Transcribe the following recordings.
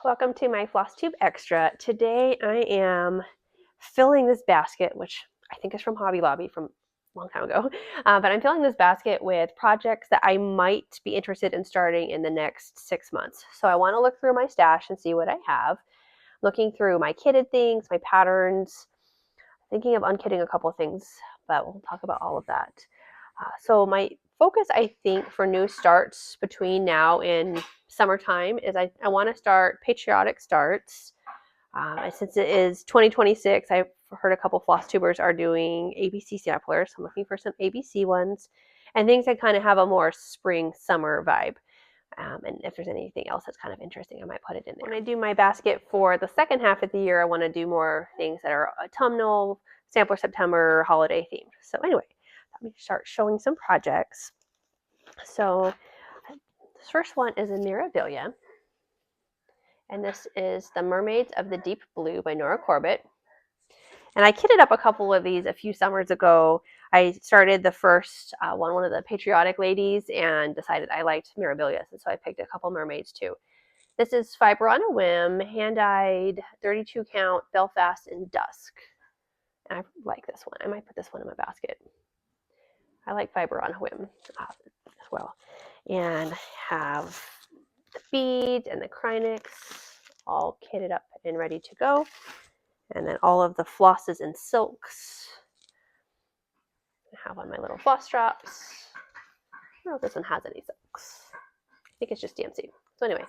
Welcome to my Flosstube Extra. Today I am filling this basket, which I think is from Hobby Lobby from a long time ago, but I'm filling this basket with projects that I might be interested in starting in the next 6 months. So I want to look through my stash and see what I have. Looking through my kitted things, my patterns, thinking of unkitting a couple things, but we'll talk about all of that. So my focus, I think, for new starts between now and summertime is I want to start patriotic starts. Since it is 2026, I've heard a couple floss tubers are doing ABC samplers. I'm looking for some ABC ones and things that kind of have a more spring summer vibe. And if there's anything else that's kind of interesting, I might put it in there. When I do my basket for the second half of the year, I want to do more things that are autumnal, sampler September, holiday themed. So anyway, let me start showing some projects. So this first one is a Mirabilia. And this is the Mermaids of the Deep Blue by Nora Corbett. And I kitted up a couple of these a few summers ago. I started the first one of the patriotic ladies, and decided I liked Mirabilia, and so I picked a couple mermaids too. This is Fiber on a Whim, hand-dyed, 32 count, Belfast in Dusk. And I like this one. I might put this one in my basket. I like Fiber on a Whim as well. And I have the beads and the Krynics all kitted up and ready to go. And then all of the flosses and silks I have on my little floss drops. I don't know if this one has any silks. I think it's just DMC. So anyway,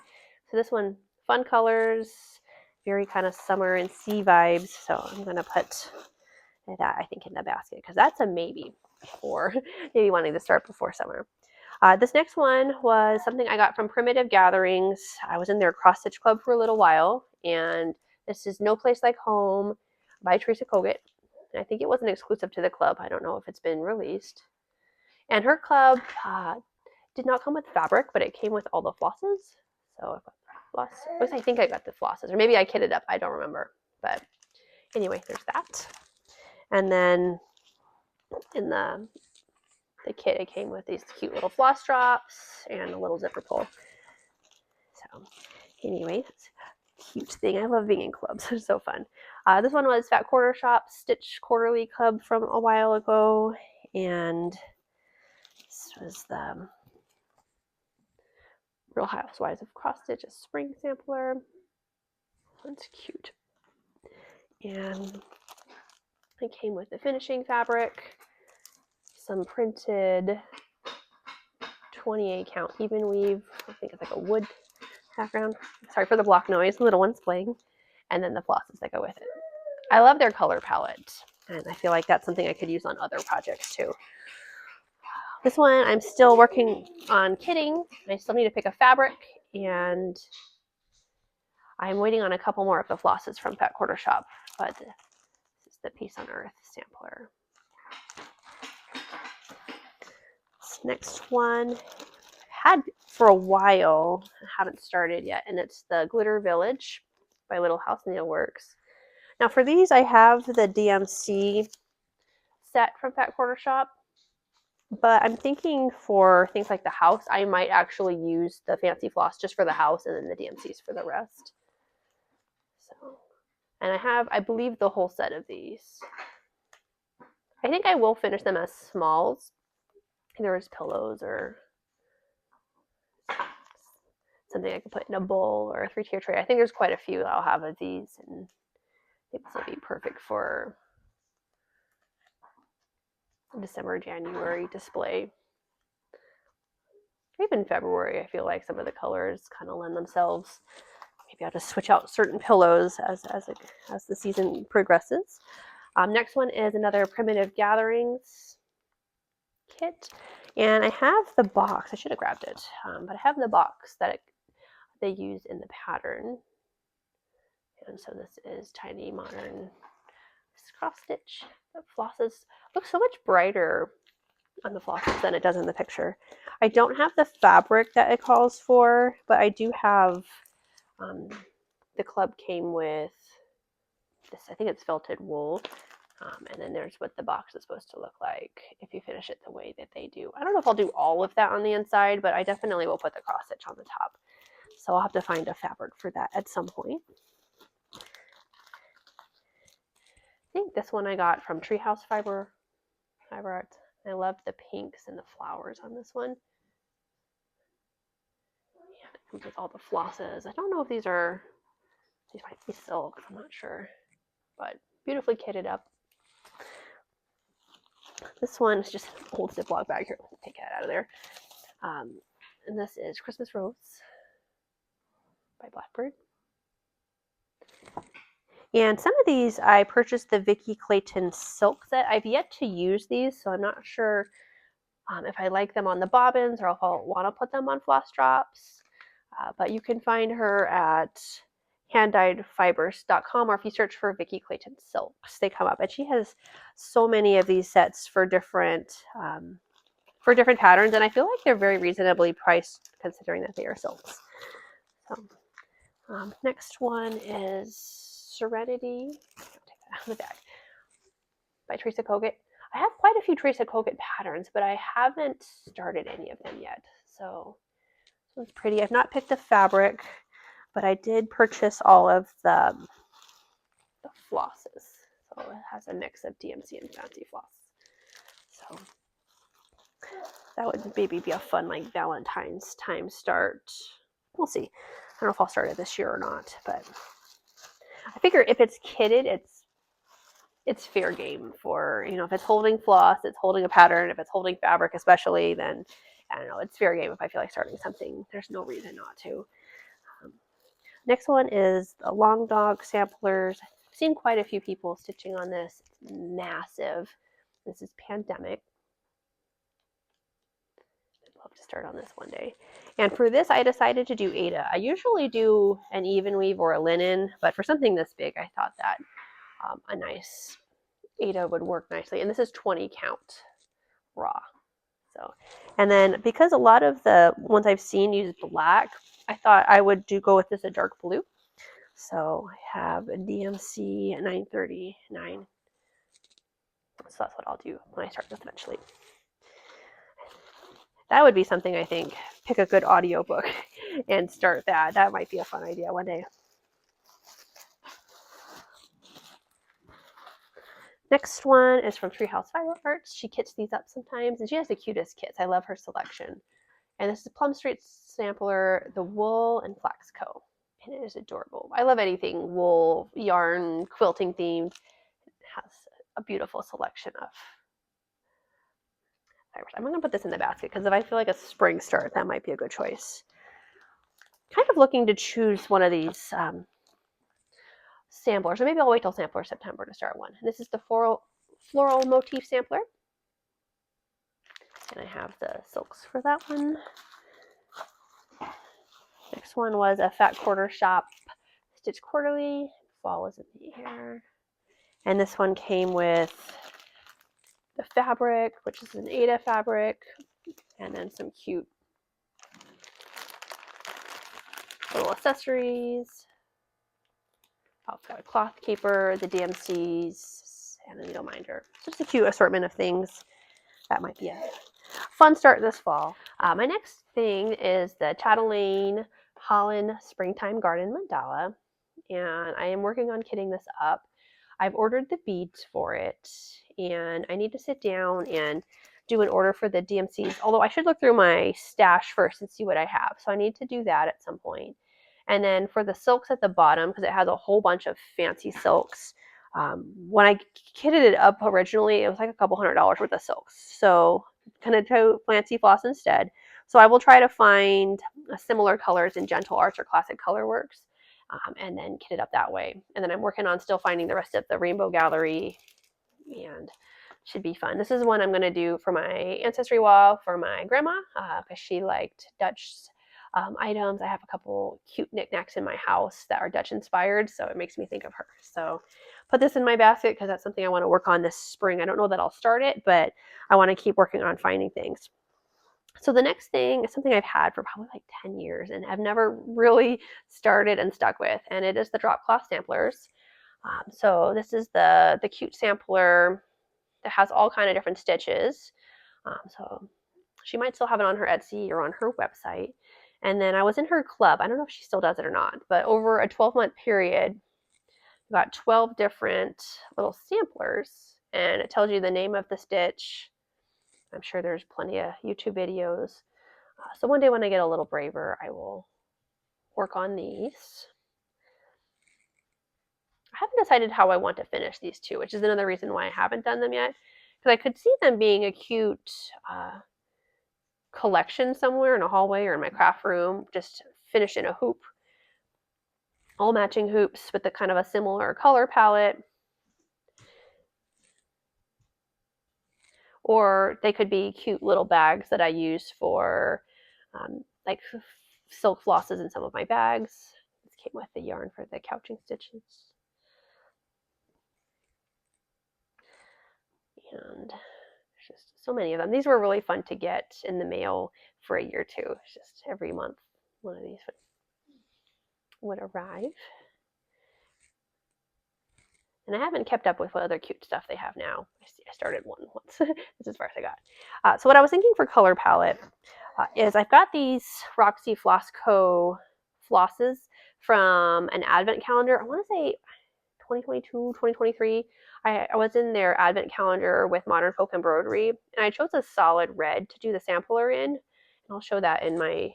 so this one, fun colors, very kind of summer and sea vibes. So I'm going to put that, I think, in the basket because that's a maybe for maybe wanting to start before summer. This next one was something I got from Primitive Gatherings. I was in their cross stitch club for a little while, and this is No Place Like Home by Teresa Kogut. And I think it wasn't exclusive to the club. I don't know if it's been released. And her club did not come with fabric, but it came with all the flosses. So I think I got the flosses, or maybe I kitted up. I don't remember. But anyway, there's that. And then in the kit, it came with these cute little floss drops and a little zipper pull. So anyway, that's a cute thing. I love being in clubs. It's so fun. This one was Fat Quarter Shop Stitch Quarterly Club from a while ago. And this was the Real Housewives of Cross Stitch, a spring sampler. That's cute. And it came with the finishing fabric, some printed 28 count even weave. I think it's like a wood background. Sorry for the block noise, the little one's playing. And then the flosses that go with it. I love their color palette, and I feel like that's something I could use on other projects too. This one I'm still working on kitting. I still need to pick a fabric, and I'm waiting on a couple more of the flosses from Fat Quarter Shop, but this is the Peace on Earth sampler. This next one I've had for a while, I haven't started yet, and it's the Glitter Village by Little House Needleworks. Now for these, I have the DMC set from Fat Quarter Shop, but I'm thinking for things like the house, I might actually use the fancy floss just for the house and then the DMCs for the rest. So, and I have, I believe, the whole set of these. I think I will finish them as smalls, either as pillows or something I could put in a bowl or a 3-tier tray. I think there's quite a few that I'll have of these, and I think this will be perfect for December, January display. Even February, I feel like some of the colors kind of lend themselves. Maybe I'll just switch out certain pillows as the season progresses. Next one is another Primitive Gatherings kit. And I have the box. I should have grabbed it. But I have the box that they use in the pattern. And so this is Tiny Modern Cross Stitch. The flosses look so much brighter on the flosses than it does in the picture. I don't have the fabric that it calls for, but I do have, the club came with this, I think it's felted wool. And then there's what the box is supposed to look like if you finish it the way that they do. I don't know if I'll do all of that on the inside, but I definitely will put the cross stitch on the top. So I'll have to find a fabric for that at some point. I think this one I got from Treehouse Fiber Arts. I love the pinks and the flowers on this one. And it comes with all the flosses. I don't know if these might be silk, I'm not sure. But beautifully kitted up. This one is just an old Ziploc bag. Here, take that out of there. And this is Christmas Rose by Blackbird. And some of these, I purchased the Vicky Clayton silk set. I've yet to use these, so I'm not sure if I like them on the bobbins or if I'll want to put them on floss drops. But you can find her at handdyedfibers.com, or if you search for Vicky Clayton silks, they come up. And she has so many of these sets for different patterns, and I feel like they're very reasonably priced considering that they are silks. So next one is Serenity. I'll take that out of the bag. By Teresa Kogut. I have quite a few Teresa Kogut patterns, but I haven't started any of them yet. So this one's pretty. I've not picked a fabric, but I did purchase all of the flosses. So it has a mix of DMC and fancy floss. So that would maybe be a fun like Valentine's time start. We'll see. I don't know if I'll start it this year or not, but I figure if it's kitted, it's fair game for, if it's holding floss, it's holding a pattern. If it's holding fabric especially, then I don't know, it's fair game if I feel like starting something. There's no reason not to. Next one is the Long Dog Samplers. I've seen quite a few people stitching on this. It's massive. This is Pandemic. I'd love to start on this one day. And for this, I decided to do Aida. I usually do an even weave or a linen, but for something this big, I thought that a nice Aida would work nicely. And this is 20 count raw. So, and then because a lot of the ones I've seen use black, I thought I would go with this a dark blue. So I have a DMC 939. So that's what I'll do when I start this eventually. That would be something, I think, pick a good audiobook and start that. That might be a fun idea one day. Next one is from Treehouse Fiber Arts. She kits these up sometimes, and she has the cutest kits. I love her selection. And this is Plum Street Sampler, the Wool and Flax Co. And it is adorable. I love anything wool, yarn, quilting themed. It has a beautiful selection of fibers. I'm going to put this in the basket because if I feel like a spring start, that might be a good choice. Kind of looking to choose one of these samplers, or maybe I'll wait till Sampler September to start one. And this is the floral motif sampler. And I have the silks for that one. Next one was a Fat Quarter Shop Stitch Quarterly. Fall is in the air. And this one came with the fabric, which is an Aida fabric, and then some cute little accessories. Oh, it's got a cloth caper, the DMCs, and a needle minder. Just a cute assortment of things. That might be a fun start this fall. My next thing is the Chatelaine Holland Springtime Garden Mandala, and I am working on kitting this up. I've ordered the beads for it, and I need to sit down and do an order for the DMCs, although I should look through my stash first and see what I have. So I need to do that at some point. And then for the silks at the bottom, because it has a whole bunch of fancy silks, when I kitted it up originally, it was like a couple $100 worth of silks. So kind of do fancy floss instead. So I will try to find similar colors in Gentle Arts or Classic Colorworks, and then kit it up that way. And then I'm working on still finding the rest of the Rainbow Gallery, and should be fun. This is one I'm going to do for my ancestry wall for my grandma, because she liked Dutch items. I have a couple cute knickknacks in my house that are Dutch inspired, so it makes me think of her. So put this in my basket because that's something I want to work on this spring. I don't know that I'll start it, but I want to keep working on finding things. So the next thing is something I've had for probably like 10 years and have never really started and stuck with, and it is the drop cloth samplers. So this is the cute sampler that has all kind of different stitches. So she might still have it on her Etsy or on her website. And then I was in her club. I don't know if she still does it or not, but over a 12-month period, we got 12 different little samplers, and it tells you the name of the stitch. I'm sure there's plenty of YouTube videos. So one day when I get a little braver, I will work on these. I haven't decided how I want to finish these two, which is another reason why I haven't done them yet. Because I could see them being a cute collection somewhere in a hallway or in my craft room, just finish in a hoop. All matching hoops with the kind of a similar color palette. Or they could be cute little bags that I use for like silk flosses in some of my bags. This came with the yarn for the couching stitches. And just so many of them. These were really fun to get in the mail for a year too. It's just every month one of these would arrive. And I haven't kept up with what other cute stuff they have now. I started one once. This is as far as I got. So what I was thinking for color palette is I've got these Roxy Floss Co. flosses from an advent calendar. I want to say 2022, 2023. I was in their advent calendar with Modern Folk Embroidery, and I chose a solid red to do the sampler in. And I'll show that in my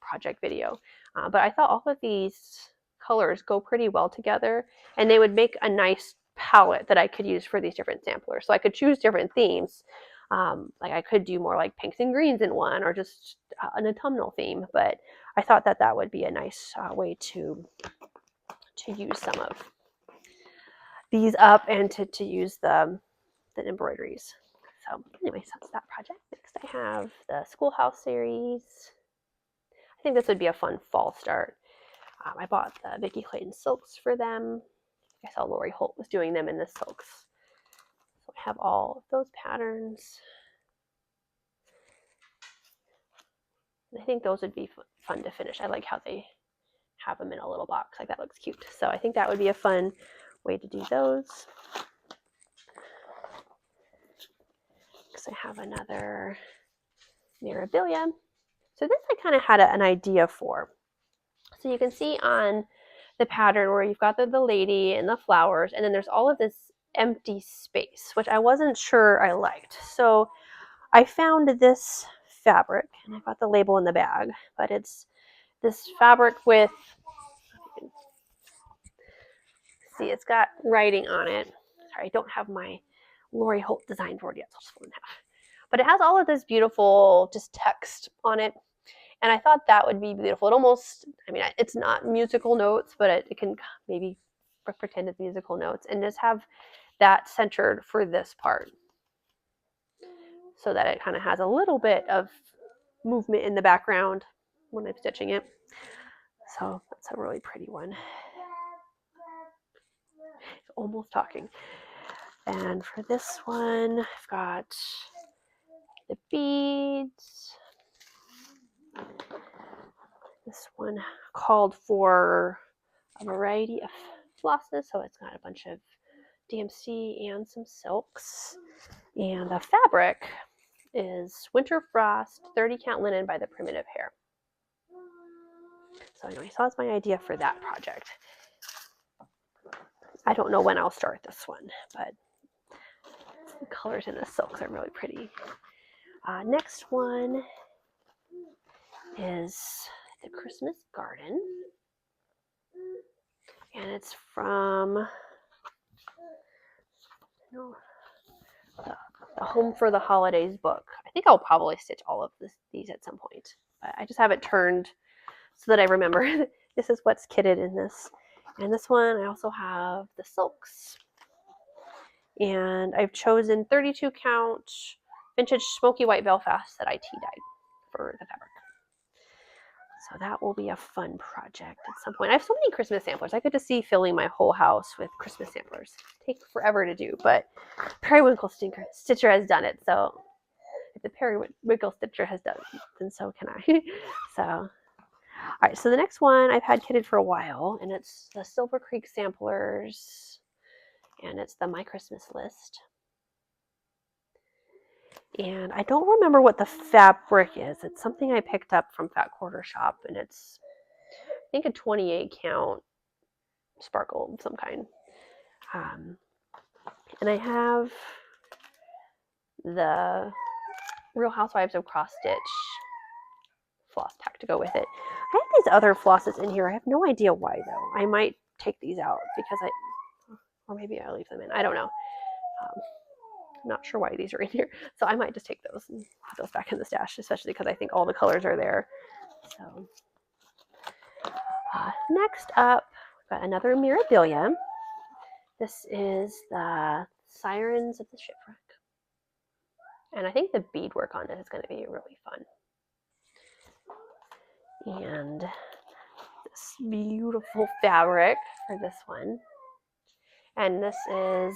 project video. But I thought all of these colors go pretty well together, and they would make a nice palette that I could use for these different samplers. So I could choose different themes. Like I could do more like pinks and greens in one, or just an autumnal theme. But I thought that that would be a nice way to use some of these up and to use the embroideries. So anyway, so that's that project. Next I have the Schoolhouse series. I think this would be a fun fall start. I bought the Vicki Clayton silks for them. I saw Lori Holt was doing them in the silks. So I have all of those patterns. And I think those would be fun to finish. I like how they have them in a little box. Like that looks cute. So I think that would be a fun way to do those. Next I have another Mirabilia. So this I kind of had an idea for. So you can see on the pattern where you've got the lady and the flowers, and then there's all of this empty space, which I wasn't sure I liked. So I found this fabric, and I've got the label in the bag, but it's this fabric with, see, it's got writing on it. Sorry, I don't have my Lori Holt design board yet, so I'll just fold it in half. But it has all of this beautiful just text on it. And I thought that would be beautiful. It almost, I mean, it's not musical notes, but it can maybe pretend it's musical notes and just have that centered for this part so that it kind of has a little bit of movement in the background when I'm stitching it. So that's a really pretty one. It's almost talking. And for this one, I've got the beads. This one called for a variety of flosses, so it's got a bunch of DMC and some silks. And the fabric is Winter Frost 30 count linen by the Primitive Hair. So anyway, so that's my idea for that project. I don't know when I'll start this one, but the colors in the silks are really pretty. Next one is the Christmas Garden, and it's from the Home for the Holidays book. I think I'll probably stitch all of these at some point, but I just have it turned so that I remember this is what's kitted in this. And this one, I also have the silks, and I've chosen 32 count vintage smoky white Belfast that I tea dyed for the fabric. So that will be a fun project at some point. I have so many Christmas samplers. I could just see filling my whole house with Christmas samplers. Take forever to do, but Periwinkle Stitcher has done it. So if the Periwinkle Stitcher has done it, then so can I. So, all right. So the next one I've had kitted for a while, and it's the Silver Creek samplers, and it's the My Christmas List. And I don't remember what the fabric is. It's something I picked up from Fat Quarter Shop, and it's, I think, a 28 count sparkle of some kind. And I have the Real Housewives of Cross Stitch floss pack to go with it. I have these other flosses in here. I have no idea why, though. I might take these out because or maybe I'll leave them in. I don't know. I'm not sure why these are in here. So I might just take those and put those back in the stash, especially because I think all the colors are there. So next up, we've got another Mirabilia. This is the Sirens of the Shipwreck. And I think the beadwork on it is going to be really fun. And this beautiful fabric for this one. And this is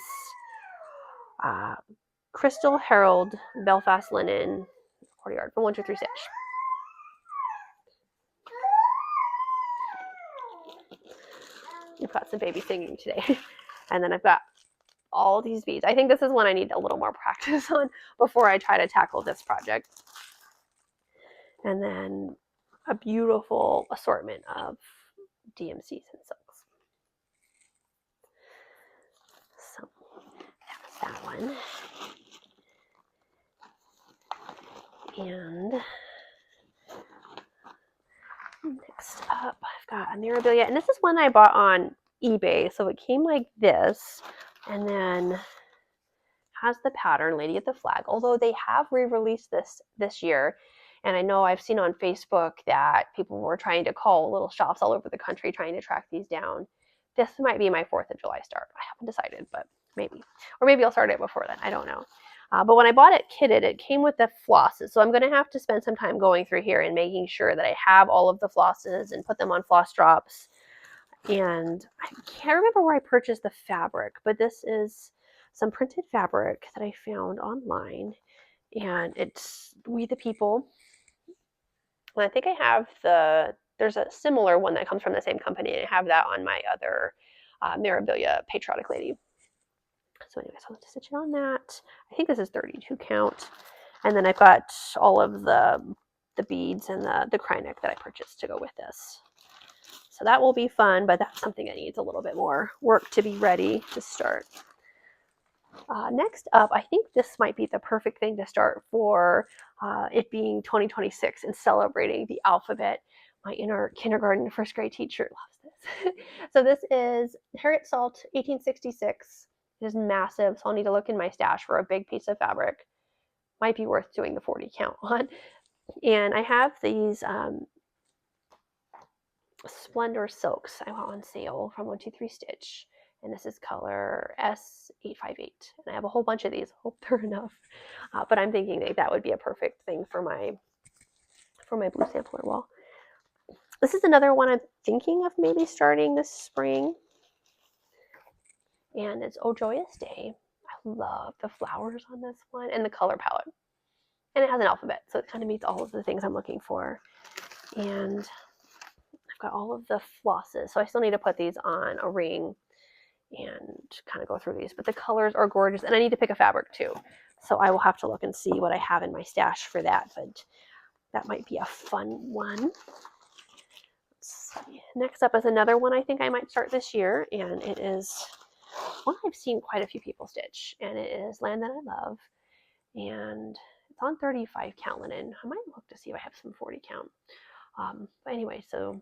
Crystal Herald Belfast Linen Courtyard from 123 Stitch. We've got some baby singing today. And then I've got all these beads. I think this is one I need a little more practice on before I try to tackle this project. And then a beautiful assortment of DMCs and silks. So that's that one. And next up, I've got a Mirabilia. And this is one I bought on eBay. So it came like this. And then has the pattern Lady of the Flag. Although they have re-released this year. And I know I've seen on Facebook that people were trying to call little shops all over the country trying to track these down. This might be my 4th of July start. I haven't decided, but maybe. Or maybe I'll start it before then. I don't know. But when I bought it kitted, it came with the flosses. So I'm going to have to spend some time going through here and making sure that I have all of the flosses and put them on floss drops. And I can't remember where I purchased the fabric, but this is some printed fabric that I found online. And it's We the People. And I think I have there's a similar one that comes from the same company, and I have that on my other Mirabilia Patriotic Lady. So anyways, I'll just stitch it on that. I think this is 32 count. And then I've got all of the beads and the cry neck that I purchased to go with this. So that will be fun, but that's something that needs a little bit more work to be ready to start. Next up, I think this might be the perfect thing to start for it being 2026 and celebrating the alphabet. My inner kindergarten first grade teacher loves this. So this is Harriet Salt 1866. It is massive, so I'll need to look in my stash for a big piece of fabric. Might be worth doing the 40 count on. And I have these Splendor silks I want on sale from 123 Stitch. And this is color S858. And I have a whole bunch of these. Hope they're enough. But I'm thinking that would be a perfect thing for my blue sampler wall. This is another one I'm thinking of maybe starting this spring. And it's Oh Joyous Day. I love the flowers on this one and the color palette. And it has an alphabet, so it kind of meets all of the things I'm looking for. And I've got all of the flosses. So I still need to put these on a ring and kind of go through these, but the colors are gorgeous, and I need to pick a fabric too, so I will have to look and see what I have in my stash for that, but that might be a fun one. Let's see. Next up is another one I think I might start this year, and it is one I've seen quite a few people stitch, and it is Land That I Love, and it's on 35 count linen. I might look to see if I have some 40 count, but anyway, so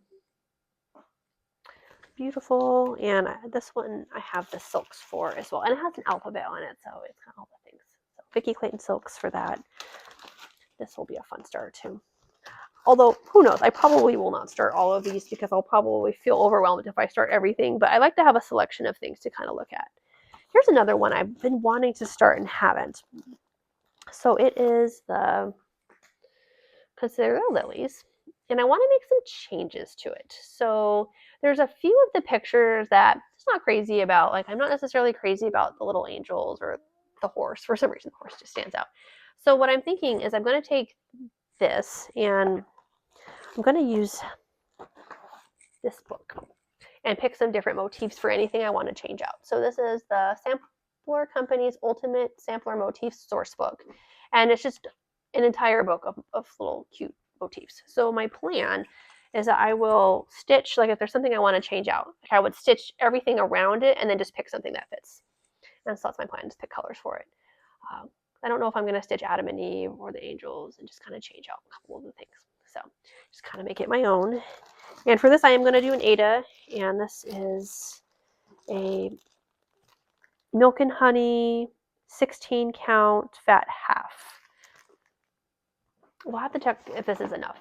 beautiful. And this one I have the silks for as well, and it has an alphabet on it, so it's got all the things. So Vicki Clayton silks for that. This will be a fun start too, although who knows, I probably will not start all of these because I'll probably feel overwhelmed if I start everything, but I like to have a selection of things to kind of look at. Here's another one I've been wanting to start and haven't. So it is the Consider Lilies. And I want to make some changes to it. So there's a few of the pictures that it's not crazy about. Like, I'm not necessarily crazy about the little angels or the horse. For some reason, the horse just stands out. So what I'm thinking is I'm going to take this and I'm going to use this book and pick some different motifs for anything I want to change out. So this is the Sampler Company's Ultimate Sampler Motif Source Book. And it's just an entire book of little cute motifs. So my plan is that I will stitch, like if there's something I want to change out, like I would stitch everything around it and then just pick something that fits. And so that's my plan, just pick colors for it. I don't know if I'm going to stitch Adam and Eve or the angels and just kind of change out a couple of the things. So just kind of make it my own. And for this, I am going to do an Ada, and this is a milk and honey 16 count fat half. We'll have to check if this is enough.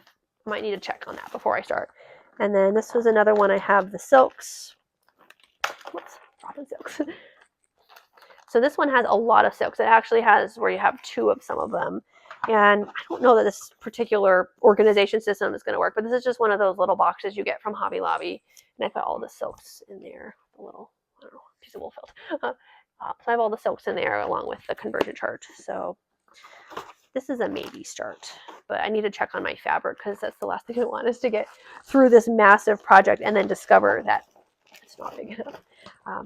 I might need to check on that before I start. And then this was another one. I have the silks. Whoops, dropping silks. So this one has a lot of silks. It actually has where you have two of some of them. And I don't know that this particular organization system is going to work, but this is just one of those little boxes you get from Hobby Lobby. And I put all the silks in there. A little, I don't know, piece of wool felt. So I have all the silks in there along with the conversion chart. So this is a maybe start, but I need to check on my fabric because that's the last thing I want is to get through this massive project and then discover that it's not big enough.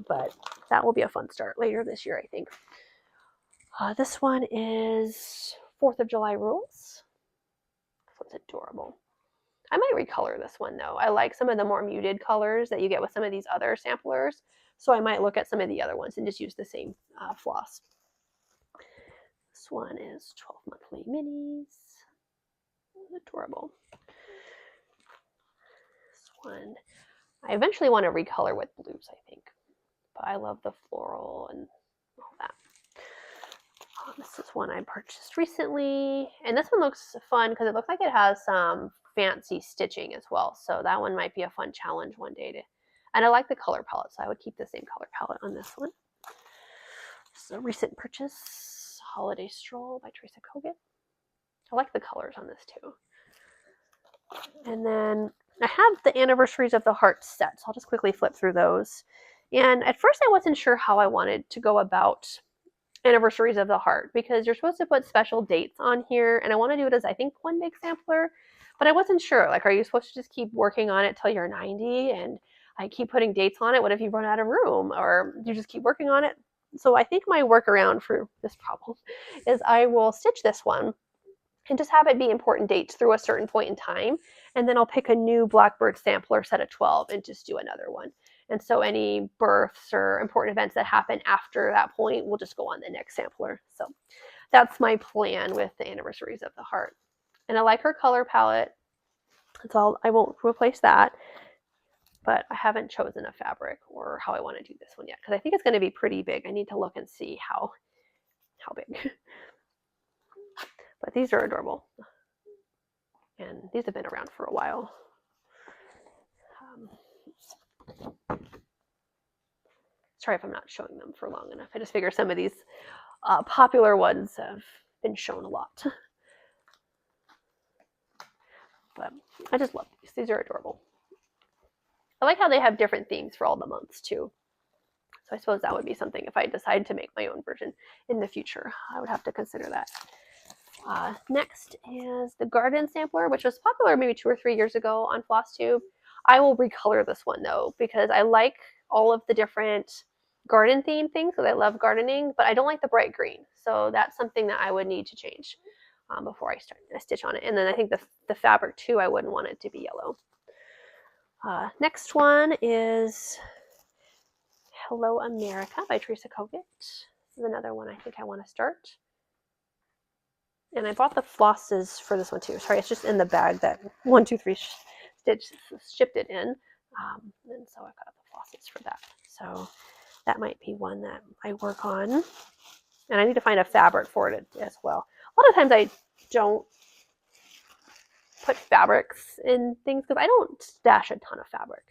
But that will be a fun start later this year, I think. This one is 4th of July rules. This one's adorable. I might recolor this one though. I like some of the more muted colors that you get with some of these other samplers. So I might look at some of the other ones and just use the same floss. This one is 12 monthly minis. Adorable. This one, I eventually want to recolor with blues, I think. But I love the floral and all that. This is one I purchased recently. And this one looks fun because it looks like it has some fancy stitching as well. So that one might be a fun challenge one day to. And I like the color palette, so I would keep the same color palette on this one. This is a recent purchase, Holiday Stroll by Teresa Kogan. I like the colors on this too. And then I have the Anniversaries of the Heart set, so I'll just quickly flip through those. And at first I wasn't sure how I wanted to go about Anniversaries of the Heart because you're supposed to put special dates on here, and I want to do it as I think one big sampler, but I wasn't sure. Like, are you supposed to just keep working on it till you're 90 and I keep putting dates on it? What if you run out of room, or you just keep working on it? So I think my workaround for this problem is I will stitch this one and just have it be important dates through a certain point in time. And then I'll pick a new Blackbird sampler set of 12 and just do another one. And so any births or important events that happen after that point will just go on the next sampler. So that's my plan with the Anniversaries of the Heart. And I like her color palette. That's all. I won't replace that. But I haven't chosen a fabric or how I want to do this one yet because I think it's going to be pretty big. I need to look and see how big. But these are adorable. And these have been around for a while. Sorry if I'm not showing them for long enough. I just figure some of these popular ones have been shown a lot. But I just love these. These are adorable. I like how they have different themes for all the months too. So I suppose that would be something if I decide to make my own version in the future. I would have to consider that. Next is the garden sampler, which was popular maybe 2 or 3 years ago on Flosstube. I will recolor this one though, because I like all of the different garden themed things because I love gardening, but I don't like the bright green. So that's something that I would need to change before I start a stitch on it. And then I think the fabric too, I wouldn't want it to be yellow. Next one is Hello America by Teresa Kogan. This is another one I think I want to start. And I bought the flosses for this one too. Sorry, it's just in the bag that 1, 2, 3 stitch shipped it in. And so I got the flosses for that. So that might be one that I work on. And I need to find a fabric for it as well. A lot of times I don't put fabrics in things because I don't stash a ton of fabric.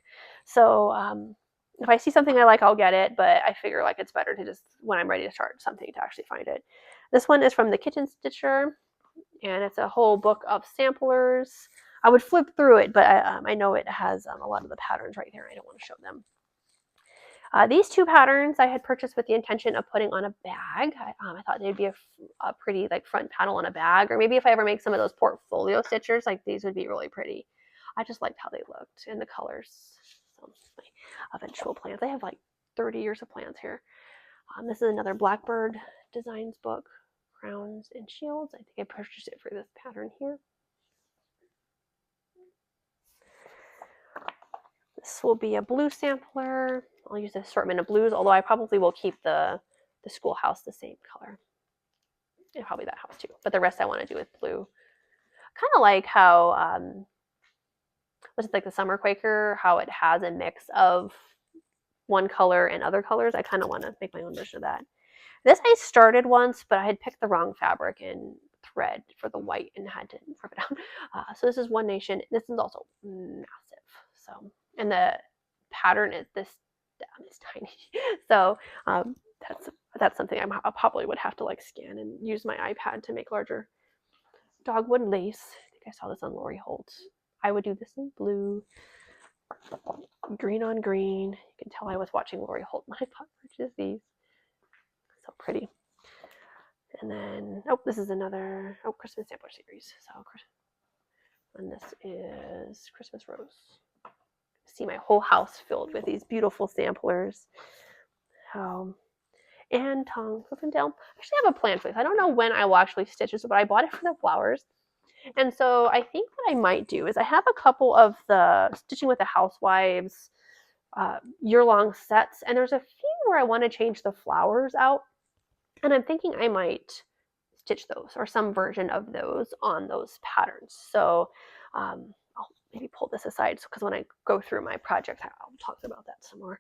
So if I see something I like, I'll get it. But I figure like it's better to just, when I'm ready to start something, to actually find it. This one is from the Kitchen Stitcher, and it's a whole book of samplers. I would flip through it, but I know it has a lot of the patterns right there. I don't want to show them. These 2 patterns I had purchased with the intention of putting on a bag. I thought they'd be a pretty like front panel on a bag, or maybe if I ever make some of those portfolio stitchers, like these would be really pretty. I just liked how they looked and the colors. So my eventual plans. I have like 30 years of plans here. This is another Blackbird Designs book. Crowns and shields. I think I purchased it for this pattern here. This will be a blue sampler. I'll use an assortment of blues, although I probably will keep the schoolhouse the same color. And probably that house too. But the rest I want to do with blue. Kind of like how, was it like the Summer Quaker, how it has a mix of one color and other colors. I kind of want to make my own version of that. This I started once, but I had picked the wrong fabric and thread for the white and had to rip it out. So this is One Nation. This is also massive. So, and the pattern is this is tiny. So that's something I probably would have to like scan and use my iPad to make larger. Dogwood lace. I think I saw this on Lori Holt. I would do this in blue. Green on green. You can tell I was watching Lori Holt when I purchased these. So pretty. And then, this is another, Christmas sampler series. So, and this is Christmas Rose. See my whole house filled with these beautiful samplers. And Tongue Cliffendale. I actually have a plan for this. I don't know when I will actually stitch this, but I bought it for the flowers. And so I think what I might do is I have a couple of the Stitching with the Housewives year-long sets, and there's a few where I want to change the flowers out, and I'm thinking I might stitch those or some version of those on those patterns. So I'll maybe pull this aside because when I go through my project, I'll talk about that some more.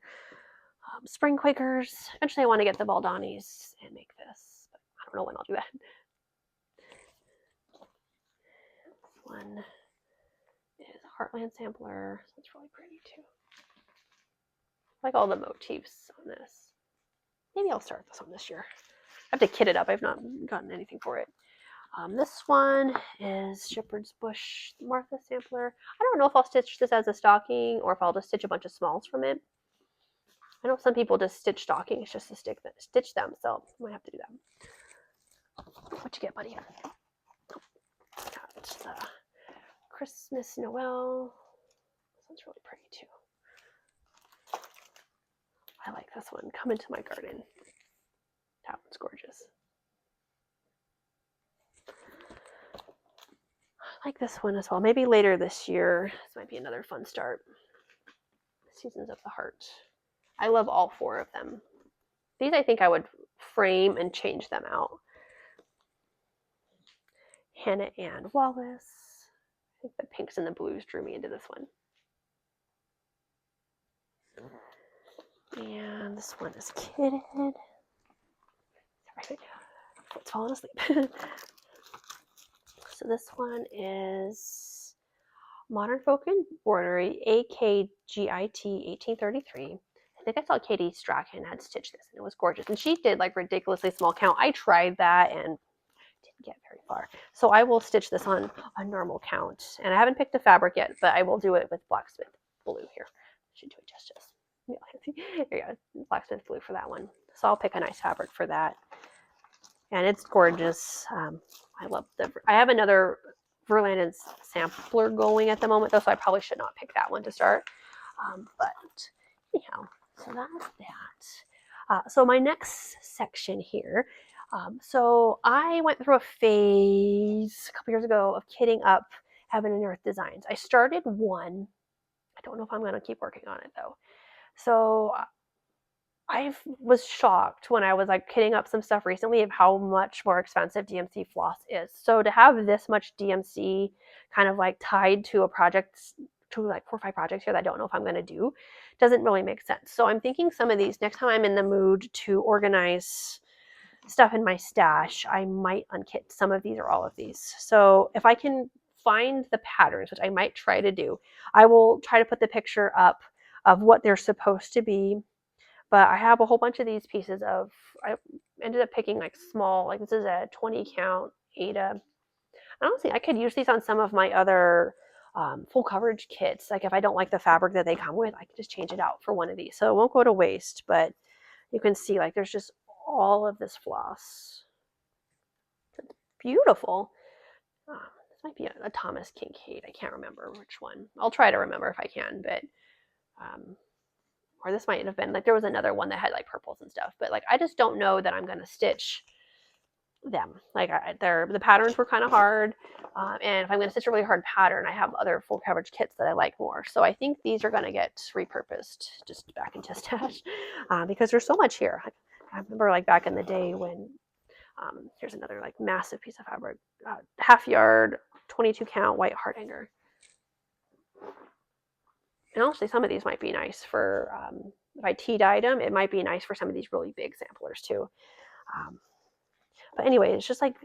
Spring Quakers. Eventually I want to get the Baldanis and make this, but I don't know when I'll do that. This one is Heartland Sampler. So it's really pretty too. I like all the motifs on this. Maybe I'll start this one this year. I have to kit it up. I've not gotten anything for it. This one is Shepherd's Bush Martha Sampler. I don't know if I'll stitch this as a stocking or if I'll just stitch a bunch of smalls from it. I know some people just stitch stockings just to stitch them, so I might have to do that. What you get, buddy? Got the Christmas Noel. This one's really pretty too. I like this one. Come into my garden. That one's gorgeous. I like this one as well. Maybe later this year. This might be another fun start. Seasons of the Heart. I love all four of them. These I think I would frame and change them out. Hannah Ann Wallace. I think the pinks and the blues drew me into this one. And this one is kitted. Sorry, it's falling asleep. So this one is Modern Folk Embroidery, AKGIT 1833. I think I saw Katie Strachan had stitched this, and it was gorgeous. And she did like ridiculously small count. I tried that and didn't get very far. So I will stitch this on a normal count. And I haven't picked a fabric yet, but I will do it with Blacksmith Blue here. Should do it justice. Yeah, there you go. Blacksmith Blue for that one. So I'll pick a nice fabric for that. And it's gorgeous. I love I have another Verlandon sampler going at the moment, though, so I probably should not pick that one to start. But anyhow, so that's that. So my next section here. So I went through a phase a couple years ago of kitting up Heaven and Earth designs. I started one. I don't know if I'm going to keep working on it, though. So I was shocked when I was like kitting up some stuff recently of how much more expensive DMC floss is. So to have this much DMC kind of like tied to a project, to like 4 or 5 projects here that I don't know if I'm going to do, doesn't really make sense. So I'm thinking some of these, next time I'm in the mood to organize stuff in my stash, I might unkit some of these or all of these. So if I can find the patterns, which I might try to do, I will try to put the picture up of what they're supposed to be. But I have a whole bunch of these pieces of, I ended up picking like small, like this is a 20 count Ada. Honestly, I could use these on some of my other full coverage kits. Like if I don't like the fabric that they come with, I could just change it out for one of these. So it won't go to waste, but you can see like there's just all of this floss. It's beautiful. This might be a Thomas Kincaid. I can't remember which one. I'll try to remember if I can, but or this might have been like there was another one that had like purples and stuff, but like I just don't know that I'm going to stitch them. Like the patterns were kind of hard, and if I'm going to stitch a really hard pattern, I have other full coverage kits that I like more. So I think these are going to get repurposed just back into stash because there's so much here. I remember like back in the day when here's another like massive piece of fabric, half yard, 22 count white heart hanger. And honestly, some of these might be nice for if I tea dyed them, it might be nice for some of these really big samplers too. But anyway, it's just like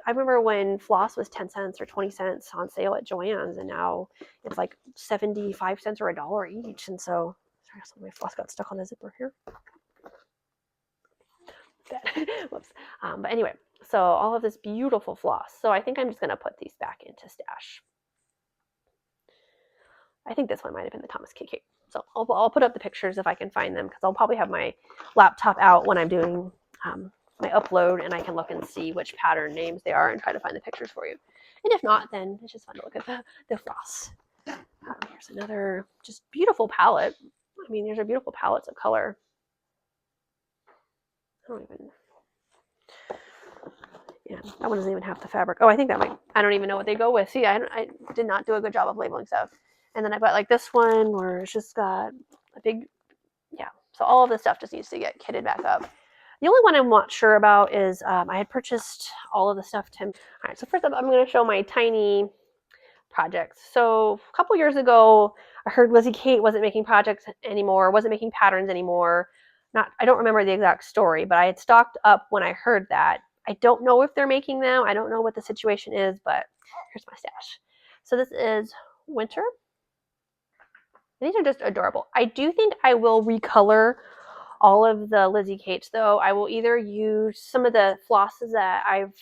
I remember when floss was 10 cents or 20 cents on sale at Joann's, and now it's like 75 cents or $1 each. And so, sorry, some of my floss got stuck on the zipper here. Whoops. But anyway, so all of this beautiful floss. So I think I'm just going to put these back into stash. I think this one might have been the Thomas Kincaid. So I'll put up the pictures if I can find them, because I'll probably have my laptop out when I'm doing my upload, and I can look and see which pattern names they are and try to find the pictures for you. And if not, then it's just fun to look at the floss. Here's another just beautiful palette. I mean, these are beautiful palettes of color. Yeah, that one doesn't even have the fabric. Oh, I think that might, I don't even know what they go with. See, I did not do a good job of labeling stuff. And then I got like this one where it's just got a big, yeah. So all of this stuff just needs to get kitted back up. The only one I'm not sure about is I had purchased all of the stuff to, all right, so first up, I'm going to show my tiny projects. So a couple years ago, I heard Lizzie Kate wasn't making projects anymore, wasn't making patterns anymore. I don't remember the exact story, but I had stocked up when I heard that. I don't know if they're making them. I don't know what the situation is, but here's my stash. So this is winter. And these are just adorable. I do think I will recolor all of the Lizzie Kates, though. I will either use some of the flosses that I've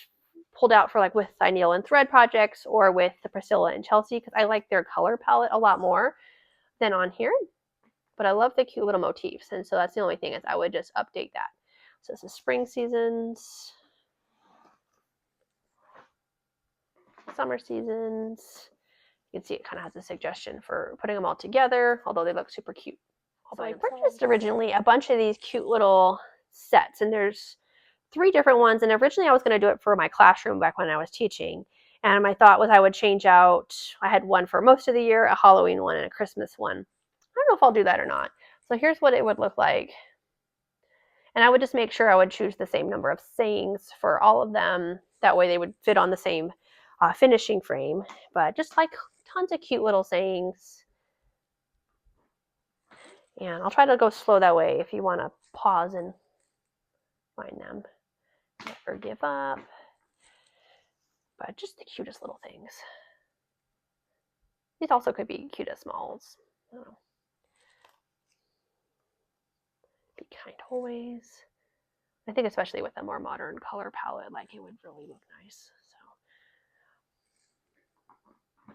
pulled out for like with Needle and Thread projects or with the Priscilla and Chelsea, because I like their color palette a lot more than on here. But I love the cute little motifs, and so that's the only thing is I would just update that. So this is spring seasons, summer seasons. You can see it kind of has a suggestion for putting them all together, although they look super cute. So I purchased originally a bunch of these cute little sets, and there's 3 different ones. And originally I was going to do it for my classroom back when I was teaching. And my thought was I would change out, I had one for most of the year, a Halloween one and a Christmas one. I don't know if I'll do that or not. So here's what it would look like. And I would just make sure I would choose the same number of sayings for all of them. That way they would fit on the same finishing frame. But just like tons of cute little sayings. And I'll try to go slow that way if you want to pause and find them. Never give up. But just the cutest little things. These also could be cute as smalls. Be kind always. I think especially with a more modern color palette, like it would really look nice. So.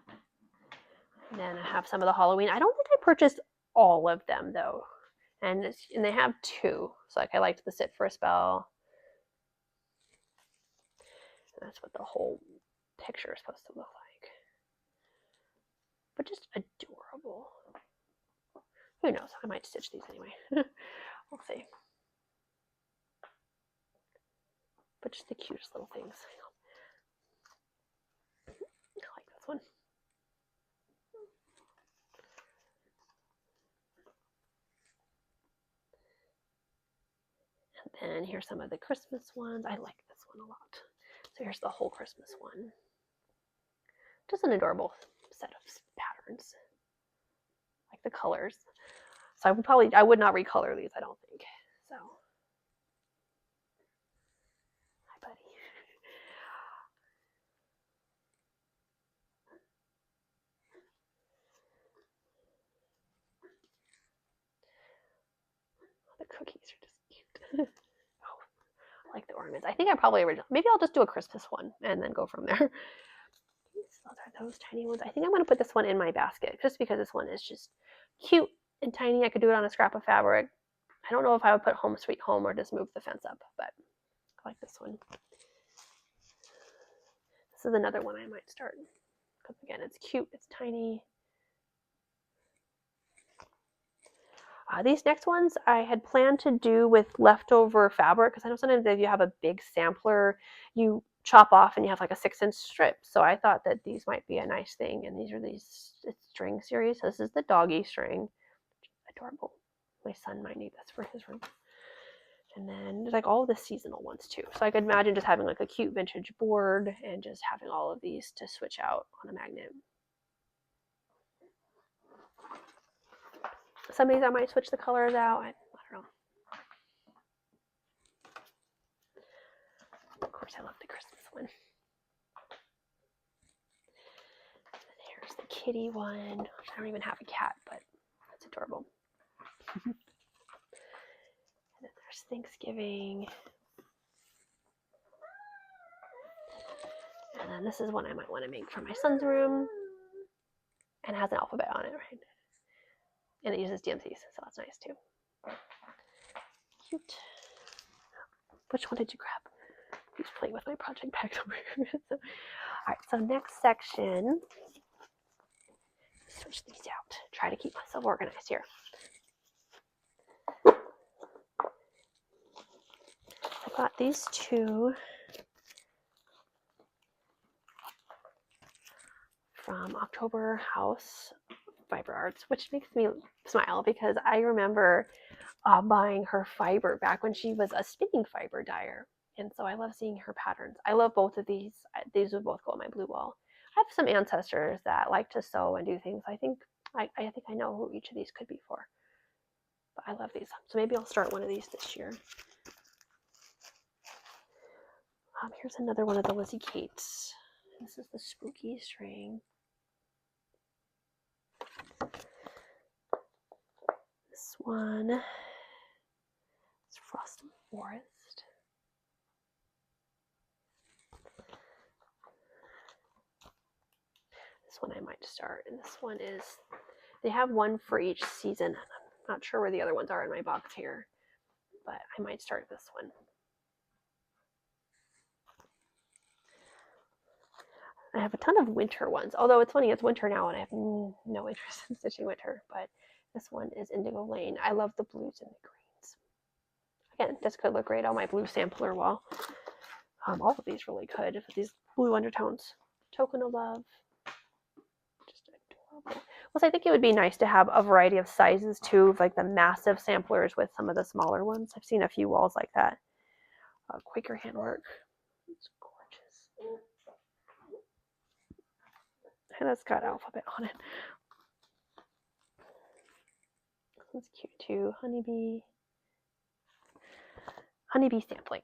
And then I have some of the Halloween. I don't think I purchased all of them though. And they have 2. So like I liked the Sit for a Spell. And that's what the whole picture is supposed to look like. But just adorable. Who knows? I might stitch these anyway. We'll see. But just the cutest little things. I like this one. And then here's some of the Christmas ones. I like this one a lot. So here's the whole Christmas one. Just an adorable set of patterns. Like the colors. So I would not recolor these, I don't think. So. Hi, buddy. The cookies are just cute. Oh, I like the ornaments. I think I probably maybe I'll just do a Christmas one and then go from there. Are those tiny ones? I think I'm going to put this one in my basket just because this one is just cute and tiny. I could do it on a scrap of fabric. I don't know if I would put Home Sweet Home or just move the fence up, but I like this one. This is another one I might start because again, it's cute, it's tiny. These next ones I had planned to do with leftover fabric because I know sometimes if you have a big sampler, you chop off and you have like a 6-inch strip. So I thought that these might be a nice thing. And these are these string series. So this is the doggy string. Adorable. My son might need this for his room. And then there's like all of the seasonal ones too. So I could imagine just having like a cute vintage board and just having all of these to switch out on a magnet. Some of these I might switch the colors out. I don't know. Of course, I love the Christmas one. And here's the kitty one. I don't even have a cat, but that's adorable. And then there's Thanksgiving. And then this is one I might want to make for my son's room. And it has an alphabet on it, right? And it uses DMCs, so that's nice too. Cute. Which one did you grab? He's playing with my project bags over here. All right, so next section. Switch these out. Try to keep myself organized here. I've got these two from October House Fiber Arts, which makes me smile because I remember buying her fiber back when she was a spinning fiber dyer. And so I love seeing her patterns. I love both of these. These would both go on my blue wall. I have some ancestors that like to sew and do things. I think I know who each of these could be for. But I love these. So maybe I'll start one of these this year. Here's another one of the Lizzie Kates. This is the spooky string. This one is Frosted Forest. This one I might start, and this one is, they have one for each season. I'm not sure where the other ones are in my box here, but I might start this one. I have a ton of winter ones, although it's funny, it's winter now and I have no interest in stitching winter, but this one is Indigo Lane. I love the blues and the greens. Again, this could look great on my blue sampler wall. All of these really could, with these blue undertones. Token of Love. Just adorable. Plus, I think it would be nice to have a variety of sizes too, like the massive samplers with some of the smaller ones. I've seen a few walls like that. Quaker handwork. It's gorgeous. And it's got alphabet on it. This one's cute too. Honeybee sampling.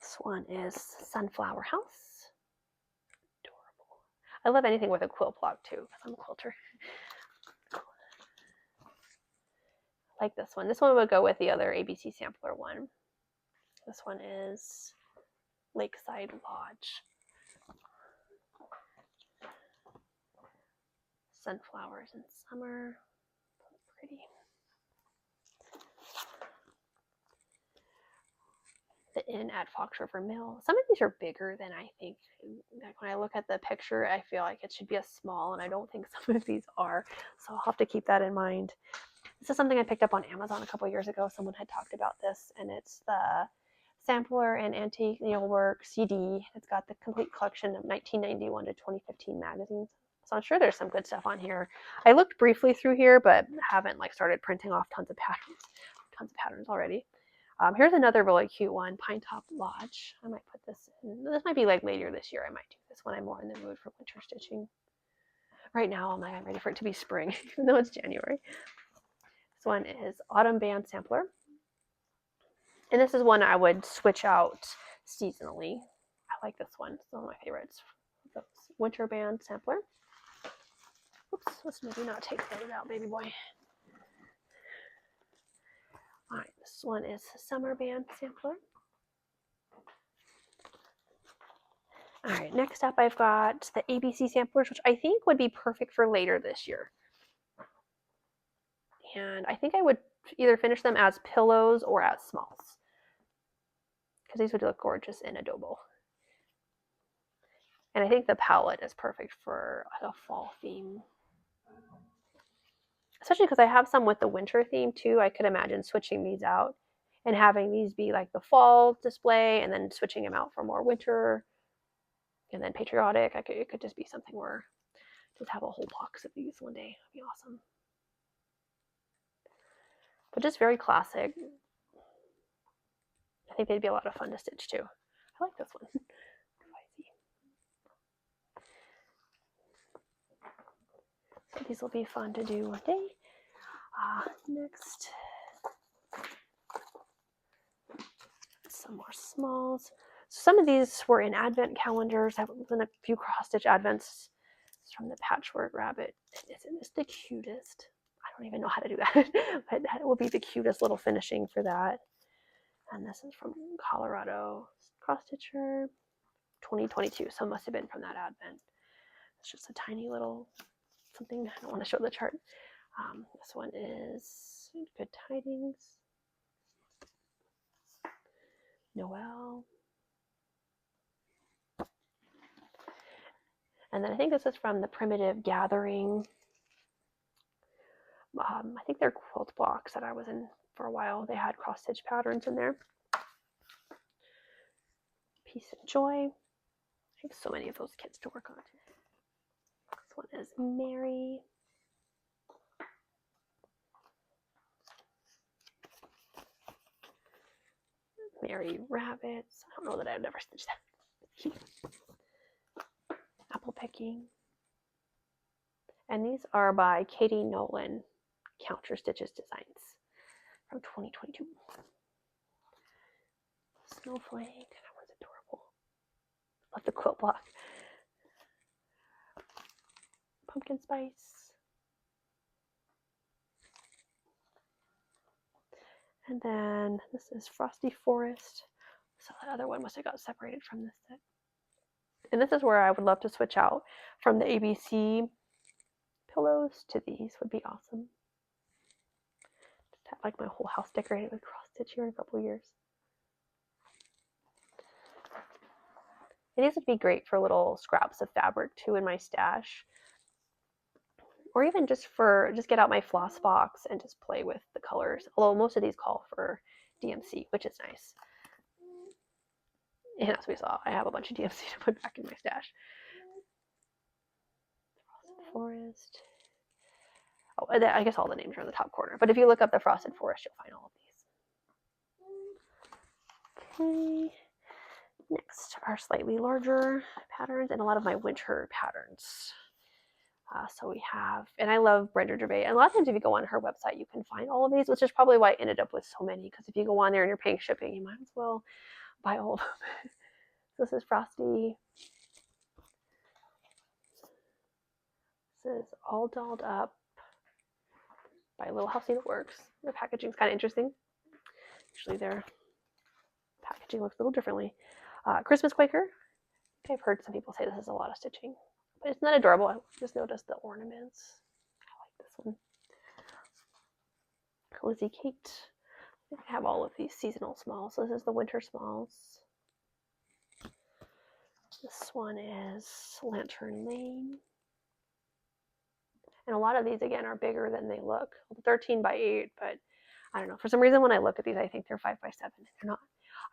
This one is Sunflower House. Adorable. I love anything with a quilt block too, because I'm a quilter. I like this one. This one would go with the other ABC sampler one. This one is Lakeside Lodge. Sunflowers in summer. Pretty. The Inn at Fox River Mill. Some of these are bigger than I think. Like when I look at the picture, I feel like it should be a small, and I don't think some of these are. So I'll have to keep that in mind. This is something I picked up on Amazon a couple years ago. Someone had talked about this, and it's the Sampler and Antique Needlework CD. It's got the complete collection of 1991 to 2015 magazines. So I'm sure there's some good stuff on here. I looked briefly through here, but haven't like started printing off tons of patterns already. Here's another really cute one, Pinetop Lodge. I might put this in. This might be like later this year. I might do this when I'm more in the mood for winter stitching. Right now, I'm ready for it to be spring, even though it's January. This one is Autumn Band Sampler. And this is one I would switch out seasonally. I like this one. It's one of my favorites. The Winter Band Sampler. Oops, let's maybe not take those out, baby boy. All right, this one is Summer Band Sampler. All right, next up I've got the ABC samplers, which I think would be perfect for later this year. And I think I would either finish them as pillows or as smalls, because these would look gorgeous in adobo. And I think the palette is perfect for a fall theme. especially because I have some with the winter theme too. I could imagine switching these out and having these be like the fall display and then switching them out for more winter and then patriotic. It could just be something where just have a whole box of these one day. That'd be awesome. But just very classic. I think they'd be a lot of fun to stitch too. I like this one. So these will be fun to do one day. Next, some more smalls. So some of these were in advent calendars. I've done a few cross stitch advents. It's from the Patchwork Rabbit. Isn't this the cutest? I don't even know how to do that, but that will be the cutest little finishing for that. And this is from Colorado Cross Stitcher 2022. So it must have been from that advent. It's just a tiny little something. I don't want to show the chart. This one is Good Tidings. Noel. And then I think this is from the Primitive Gathering. I think they're quilt blocks that I was in for a while. They had cross stitch patterns in there. Peace and Joy. I have so many of those kits to work on. This one is Mary. Mary Rabbits. I don't know that I've never stitched that. Apple Picking. And these are by Katie Nolan, Counter Stitches Designs from 2022. Snowflake. That one's adorable. Love the quilt block. Pumpkin Spice. And then this is Frosty Forest. So that other one must have got separated from this set. And this is where I would love to switch out from the ABC pillows to these. Would be awesome. Just have like my whole house decorated with cross stitch here in a couple years. And these would be great for little scraps of fabric too in my stash. Or even just get out my floss box and just play with the colors. Although most of these call for DMC, which is nice. And as we saw, I have a bunch of DMC to put back in my stash. Frosted Forest. Oh, I guess all the names are in the top corner. But if you look up the Frosted Forest, you'll find all of these. Okay. Next are slightly larger patterns and a lot of my winter patterns. So we have, and I love Brenda Gervais. And a lot of times if you go on her website, you can find all of these, which is probably why I ended up with so many. Because if you go on there and you're paying shipping, you might as well buy all of them. This is Frosty. This is All Dolled Up by Little House Needleworks. The packaging is kind of interesting. Usually their packaging looks a little differently. Christmas Quaker. I've heard some people say this is a lot of stitching. But it's not adorable. I just noticed the ornaments. I like this one. Lizzie Kate. I have all of these seasonal smalls. So this is the winter smalls. This one is Lantern Lane. And a lot of these, again, are bigger than they look. 13 by 8, but I don't know. For some reason, when I look at these, I think they're 5 by 7. They're not.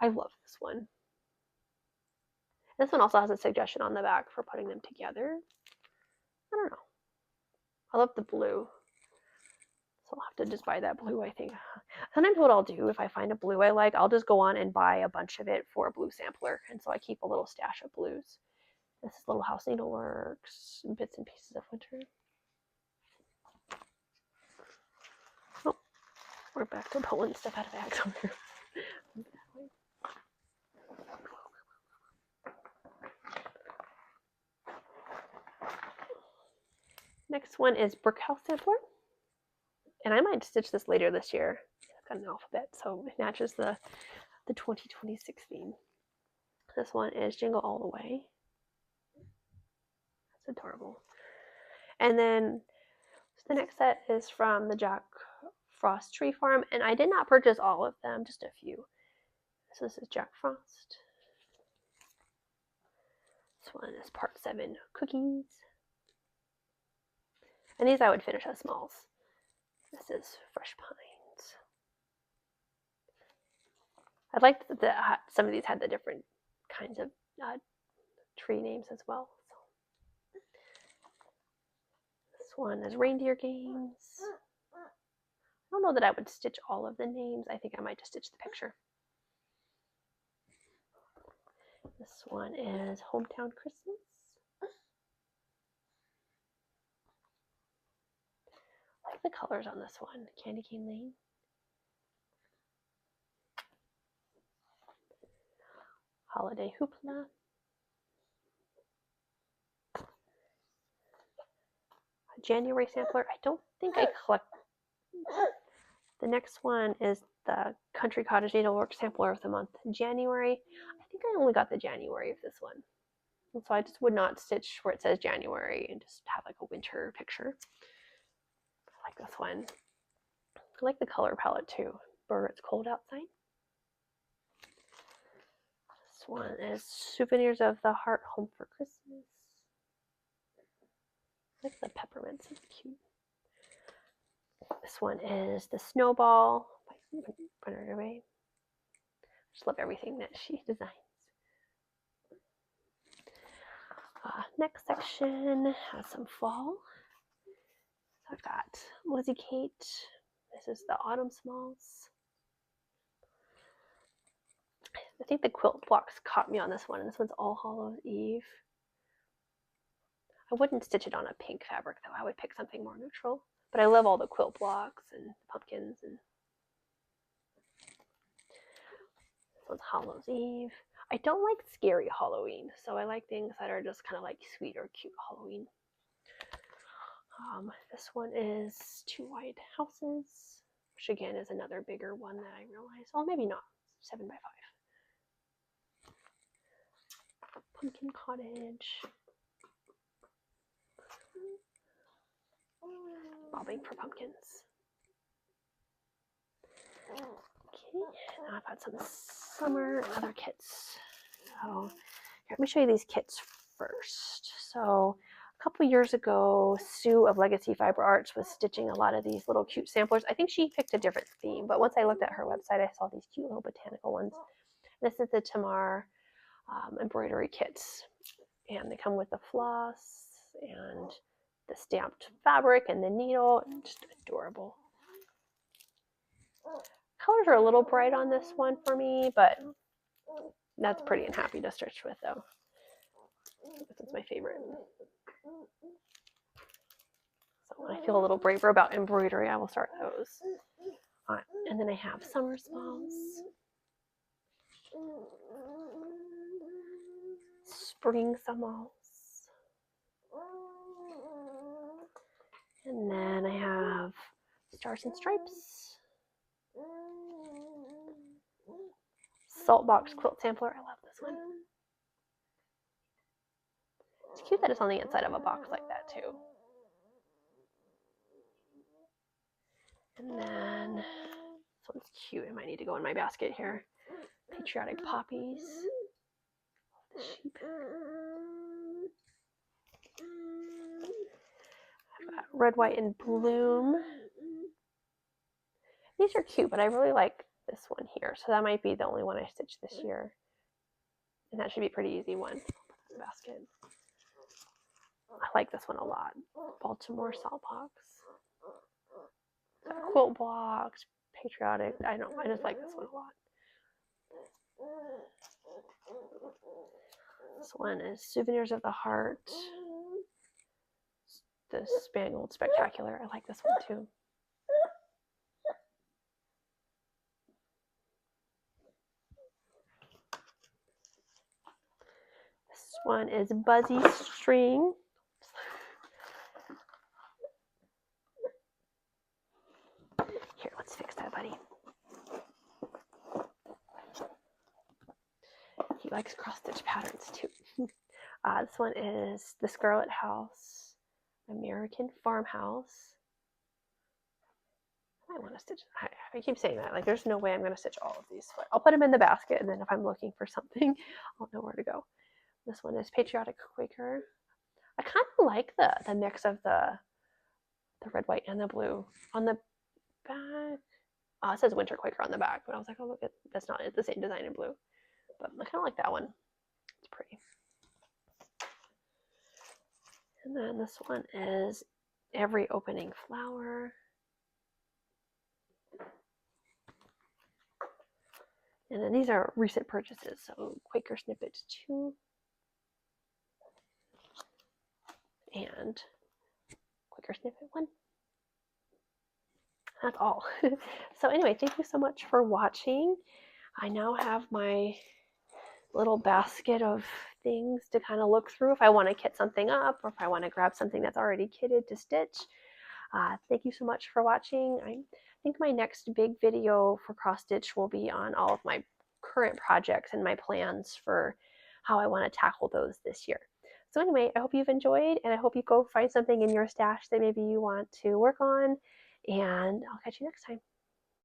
I love this one. This one also has a suggestion on the back for putting them together. I don't know. I love the blue. So I'll have to just buy that blue, I think. Sometimes what I'll do if I find a blue I like, I'll just go on and buy a bunch of it for a blue sampler. And so I keep a little stash of blues. This is Little House Needleworks, Bits and Pieces of Winter. Oh, we're back to pulling stuff out of bags over here. Next one is Brickhouse Sampler. And I might stitch this later this year. It's got an alphabet, so it matches the 2026 theme. This one is Jingle All the Way. That's adorable. And then the next set is from the Jack Frost Tree Farm. And I did not purchase all of them, just a few. So this is Jack Frost. This one is Part 7 Cookies. And these I would finish as smalls. This is Fresh Pines. I liked that some of these had the different kinds of tree names as well. So. This one is Reindeer Games. I don't know that I would stitch all of the names. I think I might just stitch the picture. This one is Hometown Christmas. I like the colors on this one. Candy Cane Lane. Holiday Hoopla. A January sampler. I don't think I collect. The next one is the Country Cottage Needlework Sampler of the Month. January. I think I only got the January of this one. And so I just would not stitch where it says January and just have like a winter picture. I like this one. I like the color palette too. Burr, It's Cold Outside. This one is Souvenirs of the Heart, Home for Christmas. I like the peppermints, it's cute. This one is The Snowball by Bernard Away. I just love everything that she designs. Next section has some fall. So I've got Lizzie Kate. This is the Autumn Smalls. I think the quilt blocks caught me on this one. This one's All Hallows Eve. I wouldn't stitch it on a pink fabric though. I would pick something more neutral. But I love all the quilt blocks and pumpkins. And this one's Hallows Eve. I don't like scary Halloween, so I like things that are just kind of like sweet or cute Halloween. This one is Two White Houses, which again is another bigger one that I realized. Oh, maybe not. 7 by 5. Pumpkin Cottage. Bobbing for Pumpkins. Okay, now I've got some summer other kits. So here, let me show you these kits first. So a couple years ago, Sue of Legacy Fiber Arts was stitching a lot of these little cute samplers. I think she picked a different theme, but once I looked at her website, I saw these cute little botanical ones. This is the Tamar embroidery kits, and they come with the floss and the stamped fabric and the needle. Just adorable. Colors are a little bright on this one for me, but that's pretty and happy to stitch with though. This is my favorite. So when I feel a little braver about embroidery, I will start those. And then I have Summer Smalls, Spring Smalls, and then I have Stars and Stripes, Salt Box Quilt Sampler. I love this one. It's cute that it's on the inside of a box like that too. And then this one's cute. It might need to go in my basket here. Patriotic Poppies. The sheep. I've got Red, White, and Bloom. These are cute, but I really like this one here. So that might be the only one I stitched this year. And that should be a pretty easy one. Basket. I like this one a lot. Baltimore Salt Box. Quilt blocks, patriotic. I just like this one a lot. This one is Souvenirs of the Heart. The Spangled Spectacular. I like this one too. This one is Buzzy String. Here, let's fix that, buddy. He likes cross-stitch patterns too. This one is The Scarlet House, American Farmhouse. I want to stitch. I keep saying that. Like, there's no way I'm going to stitch all of these. But I'll put them in the basket, and then if I'm looking for something, I'll know where to go. This one is Patriotic Quaker. I kind of like the mix of the red, white, and the blue. On the back. Oh, it says Winter Quaker on the back, but I was like, oh, look, that's not it. The same design in blue. But I kind of like that one. It's pretty. And then this one is Every Opening Flower. And then these are recent purchases. So Quaker Snippet 2 and Quaker Snippet 1. That's all. So anyway, thank you so much for watching. I now have my little basket of things to kind of look through if I want to kit something up or if I want to grab something that's already kitted to stitch. Thank you so much for watching. I think my next big video for cross stitch will be on all of my current projects and my plans for how I want to tackle those this year. So anyway, I hope you've enjoyed, and I hope you go find something in your stash that maybe you want to work on, and I'll catch you next time.